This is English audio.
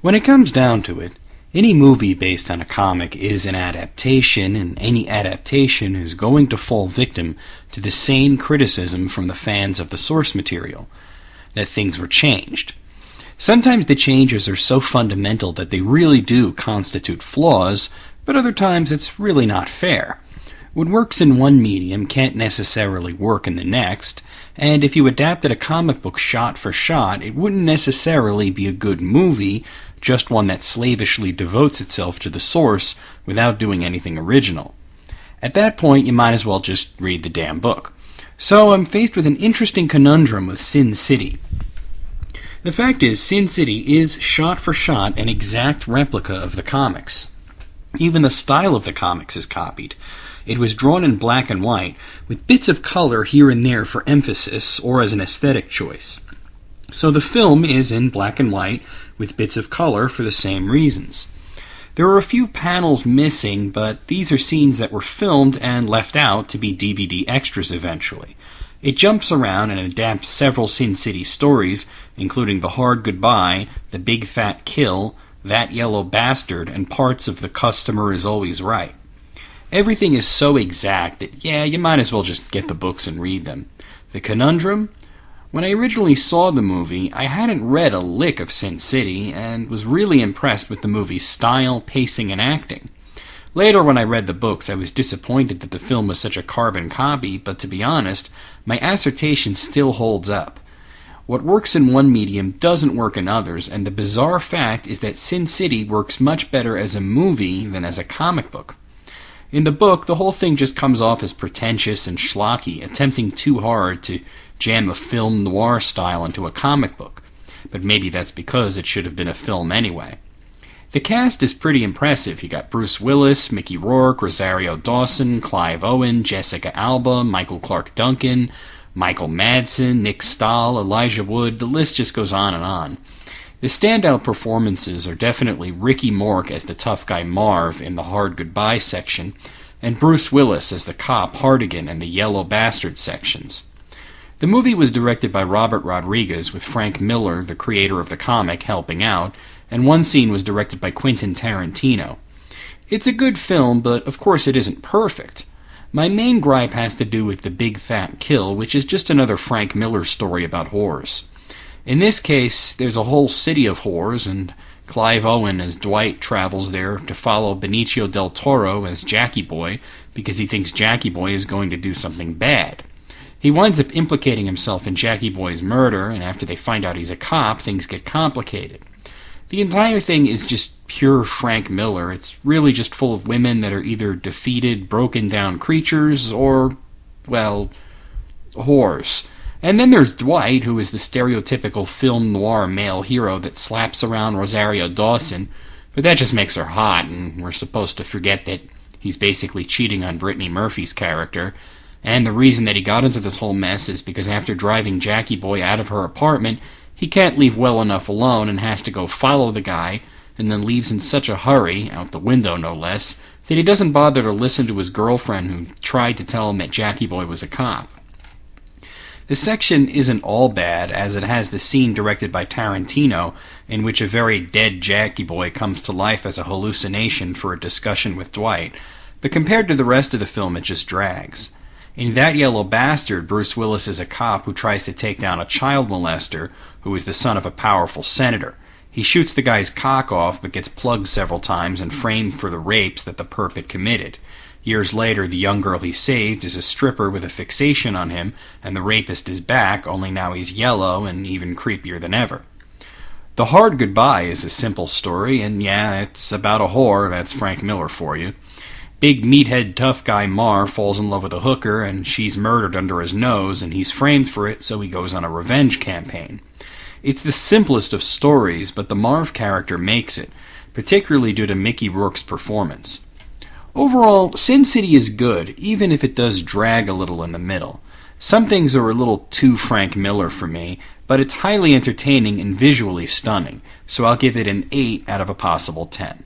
When it comes down to it, any movie based on a comic is an adaptation, and any adaptation is going to fall victim to the same criticism from the fans of the source material, that things were changed. Sometimes the changes are so fundamental that they really do constitute flaws, but other times it's really not fair. What works in one medium can't necessarily work in the next, and if you adapted a comic book shot for shot, it wouldn't necessarily be a good movie, just one that slavishly devotes itself to the source without doing anything original. At that point, you might as well just read the damn book. So I'm faced with an interesting conundrum with Sin City. The fact is, Sin City is shot for shot an exact replica of the comics. Even the style of the comics is copied. It was drawn in black and white, with bits of color here and there for emphasis or as an aesthetic choice. So the film is in black and white, with bits of color for the same reasons. There are a few panels missing, but these are scenes that were filmed and left out to be DVD extras eventually. It jumps around and adapts several Sin City stories, including The Hard Goodbye, The Big Fat Kill, That Yellow Bastard, and parts of The Customer Is Always Right. Everything is so exact that, you might as well just get the books and read them. The conundrum? When I originally saw the movie, I hadn't read a lick of Sin City, and was really impressed with the movie's style, pacing, and acting. Later, when I read the books, I was disappointed that the film was such a carbon copy, but to be honest, my assertion still holds up. What works in one medium doesn't work in others, and the bizarre fact is that Sin City works much better as a movie than as a comic book. In the book, the whole thing just comes off as pretentious and schlocky, attempting too hard to jam a film noir style into a comic book, but maybe that's because it should have been a film anyway. The cast is pretty impressive. You got Bruce Willis, Mickey Rourke, Rosario Dawson, Clive Owen, Jessica Alba, Michael Clarke Duncan, Michael Madsen, Nick Stahl, Elijah Wood, the list just goes on and on. The standout performances are definitely Ricky Mork as the tough guy Marv in the Hard Goodbye section, and Bruce Willis as the cop Hartigan in the Yellow Bastard sections. The movie was directed by Robert Rodriguez, with Frank Miller, the creator of the comic, helping out, and one scene was directed by Quentin Tarantino. It's a good film, but of course it isn't perfect. My main gripe has to do with The Big Fat Kill, which is just another Frank Miller story about whores. In this case, there's a whole city of whores, and Clive Owen as Dwight travels there to follow Benicio del Toro as Jackie Boy, because he thinks Jackie Boy is going to do something bad. He winds up implicating himself in Jackie Boy's murder, and after they find out he's a cop, things get complicated. The entire thing is just pure Frank Miller. It's really just full of women that are either defeated, broken-down creatures, or, well, whores. And then there's Dwight, who is the stereotypical film noir male hero that slaps around Rosario Dawson, but that just makes her hot, and we're supposed to forget that he's basically cheating on Brittany Murphy's character. And the reason that he got into this whole mess is because after driving Jackie Boy out of her apartment, he can't leave well enough alone and has to go follow the guy, and then leaves in such a hurry, out the window no less, that he doesn't bother to listen to his girlfriend who tried to tell him that Jackie Boy was a cop. The section isn't all bad, as it has the scene directed by Tarantino, in which a very dead Jackie Boy comes to life as a hallucination for a discussion with Dwight, but compared to the rest of the film it just drags. In That Yellow Bastard, Bruce Willis is a cop who tries to take down a child molester who is the son of a powerful senator. He shoots the guy's cock off but gets plugged several times and framed for the rapes that the perp had committed. Years later, the young girl he saved is a stripper with a fixation on him, and the rapist is back, only now he's yellow and even creepier than ever. The Hard Goodbye is a simple story, and it's about a whore. That's Frank Miller for you. Big meathead tough guy Marv falls in love with a hooker, and she's murdered under his nose, and he's framed for it, so he goes on a revenge campaign. It's the simplest of stories, but the Marv character makes it, particularly due to Mickey Rourke's performance. Overall, Sin City is good, even if it does drag a little in the middle. Some things are a little too Frank Miller for me, but it's highly entertaining and visually stunning, so I'll give it an 8 out of a possible 10.